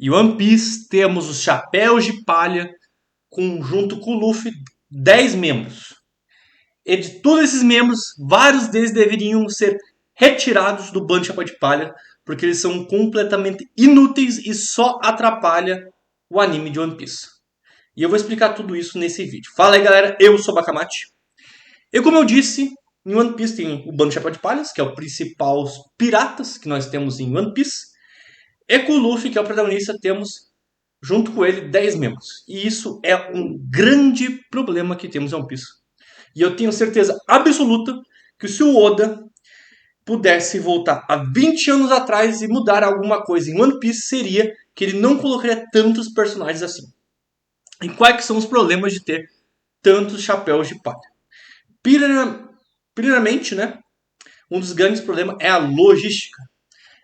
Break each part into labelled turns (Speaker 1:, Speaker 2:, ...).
Speaker 1: Em One Piece temos os Chapéus de Palha, junto com o Luffy, 10 membros. E de todos esses membros, vários deles deveriam ser retirados do bando de Chapéu de Palha, porque eles são completamente inúteis e só atrapalham o anime de One Piece. E eu vou explicar tudo isso nesse vídeo. Fala aí, galera, eu sou o Bakamati. E como eu disse, em One Piece tem o bando de Chapéu de Palha, que é o principal piratas que nós temos em One Piece. E com o Luffy, que é o protagonista, temos junto com ele 10 membros. E isso é um grande problema que temos em One Piece. E eu tenho certeza absoluta que se o Oda pudesse voltar a 20 anos atrás e mudar alguma coisa em One Piece, seria que ele não colocaria tantos personagens assim. E quais que são os problemas de ter tantos chapéus de palha? Primeiramente, né, um dos grandes problemas é a logística.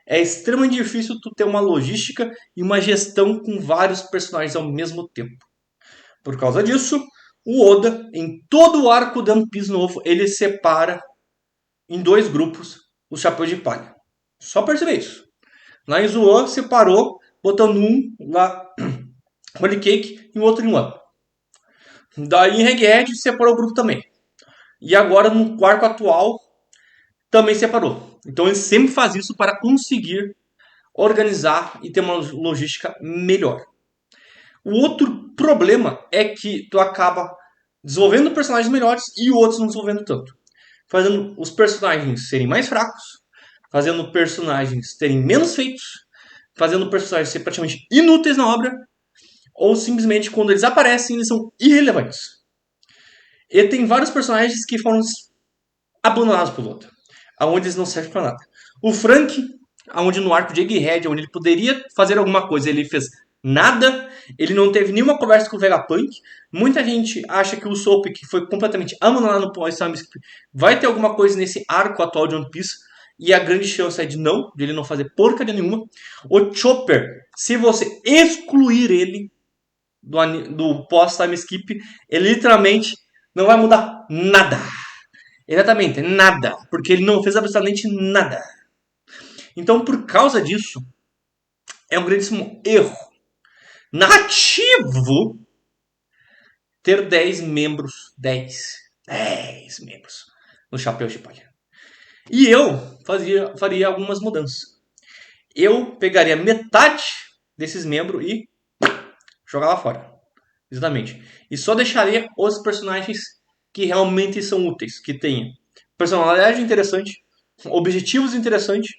Speaker 1: É extremamente difícil tu ter uma logística e uma gestão com vários personagens ao mesmo tempo. Por causa disso, o Oda, em todo o arco de One Piece novo, ele separa em 2 grupos os chapéus de palha. Só perceber isso. Lá em Zoan separou, botando um lá Holy Cake e o outro em One. Daí em Egghead separou o grupo também. E agora no arco atual também separou. Então ele sempre faz isso para conseguir organizar e ter uma logística melhor. O outro problema é que tu acaba desenvolvendo personagens melhores e outros não desenvolvendo tanto. Fazendo os personagens serem mais fracos, fazendo personagens terem menos feitos, fazendo personagens serem praticamente inúteis na obra, ou simplesmente quando eles aparecem eles são irrelevantes. E tem vários personagens que foram abandonados por Oda, aonde eles não servem para nada. O Frank, aonde no arco de Egghead, onde ele poderia fazer alguma coisa, ele fez nada, ele não teve nenhuma conversa com o Vegapunk. Muita gente acha que o Soap, que foi completamente abandonado no pós-time skip, vai ter alguma coisa nesse arco atual de One Piece, e a grande chance é de ele não fazer porcaria nenhuma. O Chopper, se você excluir ele do pós-time skip, ele literalmente não vai mudar nada. Exatamente, nada. Porque ele não fez absolutamente nada. Então, por causa disso, é um grandíssimo erro narrativo ter 10 membros. 10 membros no Chapéu de Palha. E eu faria algumas mudanças. Eu pegaria metade desses membros e jogava fora. Exatamente. E só deixaria os personagens que realmente são úteis, que tenham personalidade interessante, objetivos interessantes,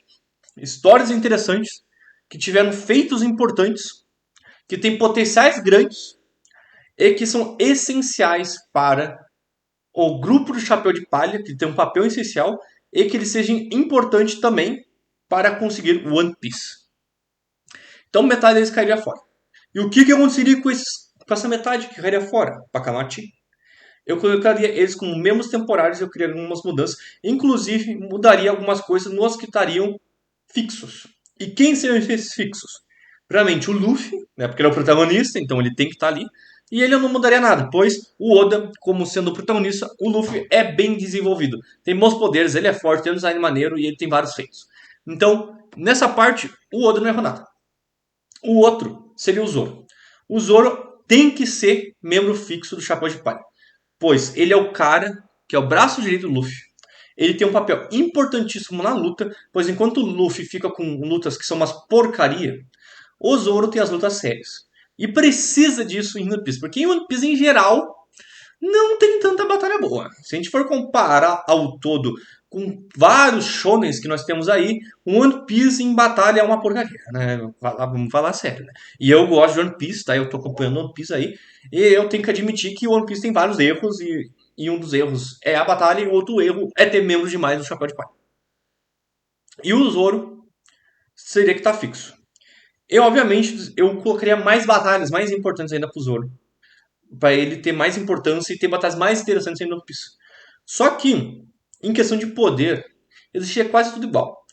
Speaker 1: histórias interessantes, que tiveram feitos importantes, que têm potenciais grandes e que são essenciais para o grupo do Chapéu de Palha, que tem um papel essencial, e que eles sejam importantes também para conseguir One Piece. Então metade deles cairia fora. E o que aconteceria com essa metade que cairia fora? Bakamati. Eu colocaria eles como membros temporários, eu criaria algumas mudanças, inclusive mudaria algumas coisas nos que estariam fixos. E quem seriam esses fixos? Primeiramente o Luffy, né, porque ele é o protagonista, então ele tem que estar ali. E ele não mudaria nada, pois o Oda, como sendo o protagonista, o Luffy é bem desenvolvido. Tem bons poderes, ele é forte, tem um design maneiro e ele tem vários feitos. Então, nessa parte, o Oda não errou nada. O outro seria o Zoro. O Zoro tem que ser membro fixo do Chapéu de Palha, pois ele é o cara que é o braço direito do Luffy. Ele tem um papel importantíssimo na luta, pois enquanto o Luffy fica com lutas que são umas porcaria, o Zoro tem as lutas sérias. E precisa disso em One Piece, porque em One Piece, em geral, não tem tanta batalha boa. Se a gente for comparar ao todo com vários shonens que nós temos aí, o One Piece em batalha é uma porcaria, né? Vamos falar sério, né? E eu gosto de One Piece, tá? Eu tô acompanhando One Piece aí, e eu tenho que admitir que o One Piece tem vários erros, e um dos erros é a batalha, e o outro erro é ter membros demais do Chapéu de Palha. E o Zoro seria que tá fixo. Eu, obviamente, eu colocaria mais batalhas, mais importantes ainda pro Zoro, para ele ter mais importância e ter batalhas mais interessantes ainda no One Piece. Só que, em questão de poder, existia quase tudo igual.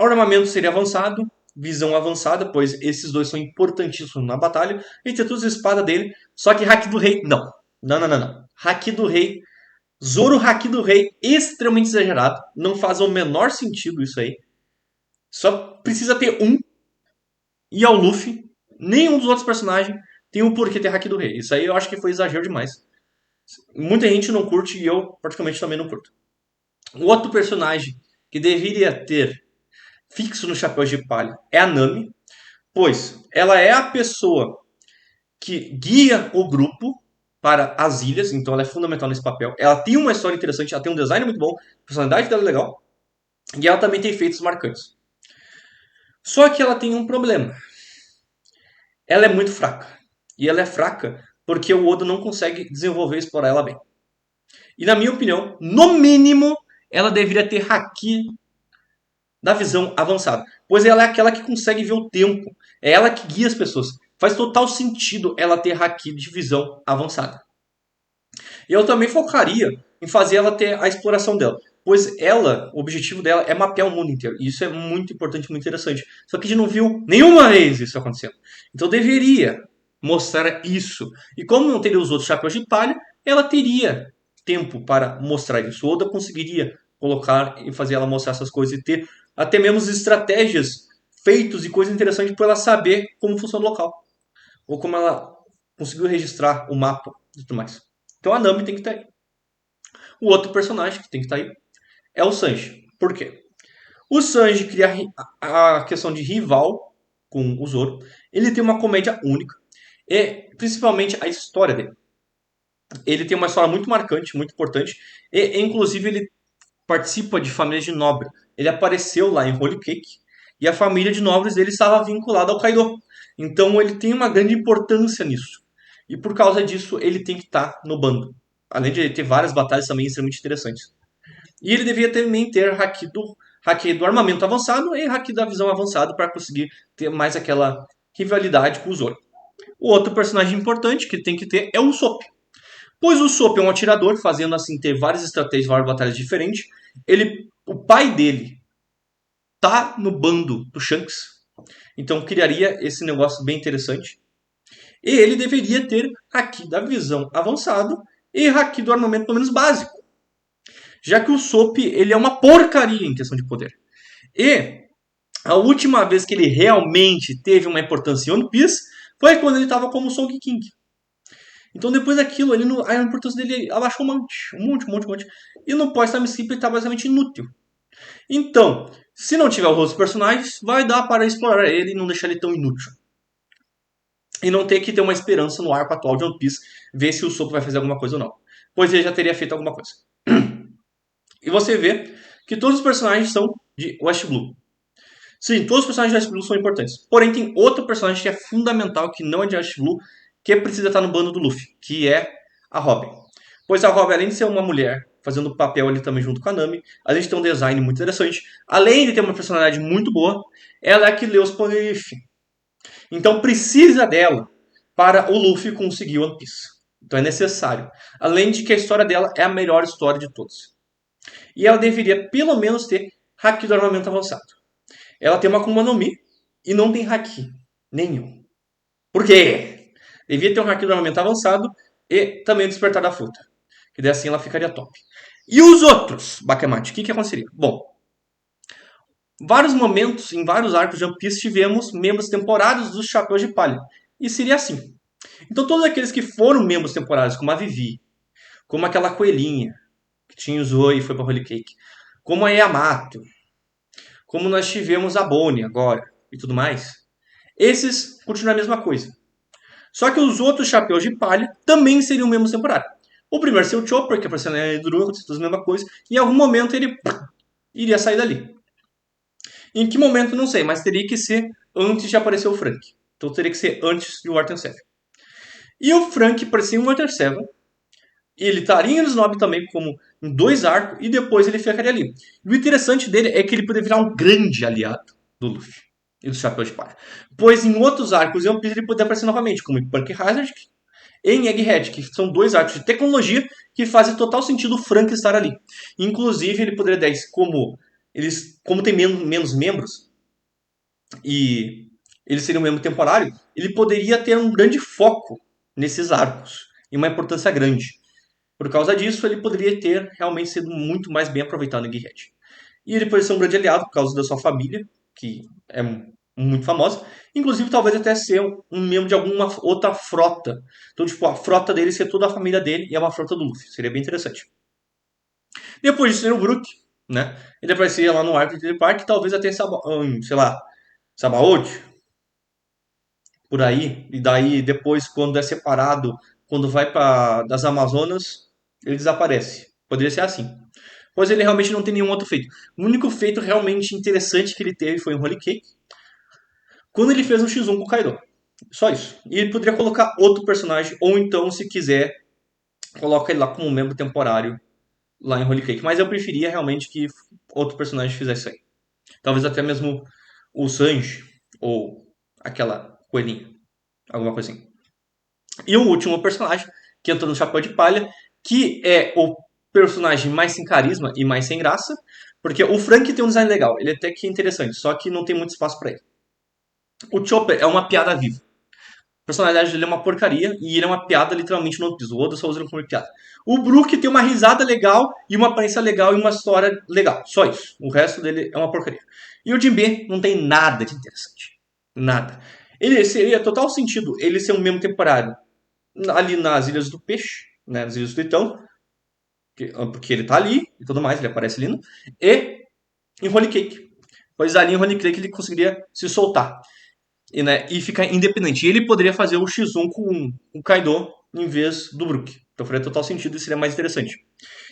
Speaker 1: O armamento seria avançado, visão avançada, pois esses dois são importantíssimos na batalha, e tinha todas as espadas dele, só que Haki do Rei, não. Não. Haki do Rei, Zoro Haki do Rei, extremamente exagerado, não faz o menor sentido isso aí. Só precisa ter um, e é o Luffy, nenhum dos outros personagens tem o porquê ter Haki do Rei. Isso aí eu acho que foi exagero demais. Muita gente não curte e eu, praticamente, também não curto. O outro personagem que deveria ter fixo no Chapéu de Palha é a Nami, pois ela é a pessoa que guia o grupo para as ilhas, então ela é fundamental nesse papel. Ela tem uma história interessante, ela tem um design muito bom, a personalidade dela é legal, e ela também tem feitos marcantes. Só que ela tem um problema. Ela é muito fraca. E ela é fraca porque o Oda não consegue desenvolver e explorar ela bem. E na minha opinião, no mínimo, ela deveria ter haki da visão avançada. Pois ela é aquela que consegue ver o tempo. É ela que guia as pessoas. Faz total sentido ela ter haki de visão avançada. E eu também focaria em fazer ela ter a exploração dela. Pois ela, o objetivo dela é mapear o mundo inteiro. E isso é muito importante, muito interessante. Só que a gente não viu nenhuma vez isso acontecendo. Então deveria mostrar isso. E como não teria os outros chapéus de palha, ela teria tempo para mostrar isso. O Oda conseguiria colocar e fazer ela mostrar essas coisas e ter até mesmo estratégias, feitos e coisas interessantes para ela saber como funciona o local. Ou como ela conseguiu registrar o mapa e tudo mais. Então a Nami tem que estar aí. O outro personagem que tem que estar aí é o Sanji. Por quê? O Sanji cria a questão de rival com o Zoro. Ele tem uma comédia única. E principalmente a história dele. Ele tem uma história muito marcante, muito importante. E inclusive ele participa de famílias de nobre. Ele apareceu lá em Holy Cake. E a família de nobres dele estava vinculada ao Kaido. Então ele tem uma grande importância nisso. E por causa disso ele tem que estar no bando. Além de ele ter várias batalhas também extremamente interessantes. E ele devia também ter haki do armamento avançado e haki da visão avançada para conseguir ter mais aquela rivalidade com o Zoro. O outro personagem importante que tem que ter é o Usopp. Pois o Usopp é um atirador, fazendo assim ter várias estratégias, várias batalhas diferentes. O pai dele tá no bando do Shanks, então criaria esse negócio bem interessante. E ele deveria ter haki da visão avançado e haki do armamento pelo menos básico. Já que o Usopp ele é uma porcaria em questão de poder. E a última vez que ele realmente teve uma importância em One Piece foi quando ele estava como Song King. Então depois daquilo, a importância dele abaixou um monte. E no pós-time skip ele está basicamente inútil. Então, se não tiver os outros personagens, vai dar para explorar ele e não deixar ele tão inútil. E não ter que ter uma esperança no arco atual de One Piece, ver se o Usopp vai fazer alguma coisa ou não. Pois ele já teria feito alguma coisa. E você vê que todos os personagens são de West Blue. Sim, todos os personagens de West Blue são importantes. Porém, tem outro personagem que é fundamental, que não é de West Blue, que precisa estar no bando do Luffy, que é a Robin. Pois a Robin, além de ser uma mulher, fazendo papel ali também junto com a Nami, além de ter um design muito interessante, além de ter uma personalidade muito boa, ela é a que lê os Poneglyph. Então precisa dela para o Luffy conseguir One Piece. Então é necessário. Além de que a história dela é a melhor história de todos. E ela deveria pelo menos ter haki do armamento avançado. Ela tem uma Akuma no Mi e não tem haki nenhum. Por quê? Devia ter um haki do armamento avançado e também o despertar da fruta. Que daí assim ela ficaria top. E os outros, Bakemate, o que aconteceria? Bom, vários momentos, em vários arcos de One Piece, tivemos membros temporários dos Chapéus de Palha. E seria assim. Então todos aqueles que foram membros temporários, como a Vivi, como aquela coelhinha, que tinha o Zoe e foi pra Holy Cake, como a Yamato, como nós tivemos a Bonnie agora e tudo mais, esses continuam a mesma coisa. Só que os outros Chapéus de Palha também seriam membros temporários. O primeiro seria o Chopper, que apareceu na Drua, aconteceu a mesma coisa, e em algum momento ele iria sair dali. Em que momento, não sei, mas teria que ser antes de aparecer o Frank. Então teria que ser antes de Water 7. E o Frank aparecia em Water 7, ele estaria em Snob também, como em 2 arcos, e depois ele ficaria ali. E o interessante dele é que ele poderia virar um grande aliado do Luffy e do Chapéu de Palha. Pois em outros arcos, em One Piece ele poderia aparecer novamente, como em Punk Hazard e em Egghead, que são 2 arcos de tecnologia que fazem total sentido o Frank estar ali. Inclusive, ele poderia dar isso como tem menos membros, e ele seria um membro temporário, ele poderia ter um grande foco nesses arcos, e uma importância grande. Por causa disso, ele poderia ter realmente sido muito mais bem aproveitado em Egghead. E ele poderia ser um grande aliado por causa da sua família, que é muito famosa. Inclusive, talvez até ser um membro de alguma outra frota. Então, tipo, a frota dele ser toda a família dele e é uma frota do Luffy. Seria bem interessante. Depois disso, tem o Brook, né? Ele aparecia lá no arco de Park, talvez até, sei lá, Sabaody, por aí. E daí, depois, quando é separado, quando vai para das Amazonas, ele desaparece. Poderia ser assim. Pois ele realmente não tem nenhum outro feito. O único feito realmente interessante que ele teve foi um Holy Cake, quando ele fez um X1 com o Kaido. Só isso. E ele poderia colocar outro personagem, ou então, se quiser, coloca ele lá como membro temporário lá em Holy Cake. Mas eu preferia realmente que outro personagem fizesse isso aí. Talvez até mesmo o Sanji, ou aquela coelhinha. Alguma coisa assim. E o último personagem, que entrou no Chapéu de Palha, que é o personagem mais sem carisma e mais sem graça, porque o Frank tem um design legal, ele até que é interessante, só que não tem muito espaço para ele. O Chopper é uma piada viva. A personalidade dele é uma porcaria e ele é uma piada literalmente no One Piece. O Oda só usa ele como piada. O Brook tem uma risada legal e uma aparência legal e uma história legal. Só isso. O resto dele é uma porcaria. E o Jinbe não tem nada de interessante. Nada. Ele seria total sentido ele ser um membro temporário ali nas Ilhas do Peixe, né, nas Ilhas do Tritão, porque ele tá ali e tudo mais, ele aparece ali, e em Holy Cake. Pois ali em Holy Cake ele conseguiria se soltar e, né, e ficar independente. E ele poderia fazer o X1 com o Kaido em vez do Brook. Então faria total sentido e seria mais interessante.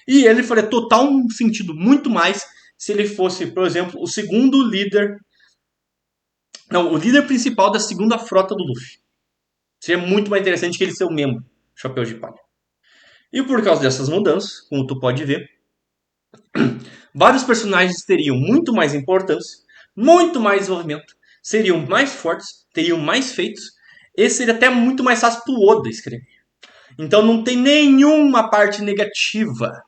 Speaker 1: E ele faria total sentido, muito mais, se ele fosse, por exemplo, o segundo líder. Não, o líder principal da segunda frota do Luffy. Seria muito mais interessante que ele ser o membro Chapéu de Palha. E por causa dessas mudanças, como tu pode ver, vários personagens teriam muito mais importância, muito mais desenvolvimento, seriam mais fortes, teriam mais feitos, e seria até muito mais fácil pro Oda escrever. Então não tem nenhuma parte negativa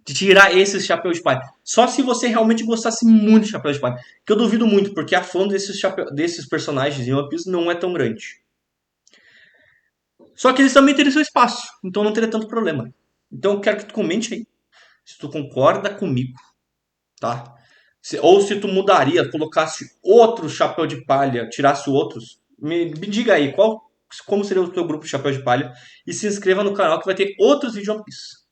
Speaker 1: de tirar esses chapéus de palha. Só se você realmente gostasse muito de chapéu de palha. Que eu duvido muito, porque a fã desses personagens em One Piece não é tão grande. Só que eles também teriam seu espaço, então não teria tanto problema. Então eu quero que tu comente aí se tu concorda comigo, tá? Ou se tu mudaria, colocasse outro chapéu de palha, tirasse outros, me diga aí como seria o teu grupo de chapéu de palha e se inscreva no canal que vai ter outros vídeos One Piece.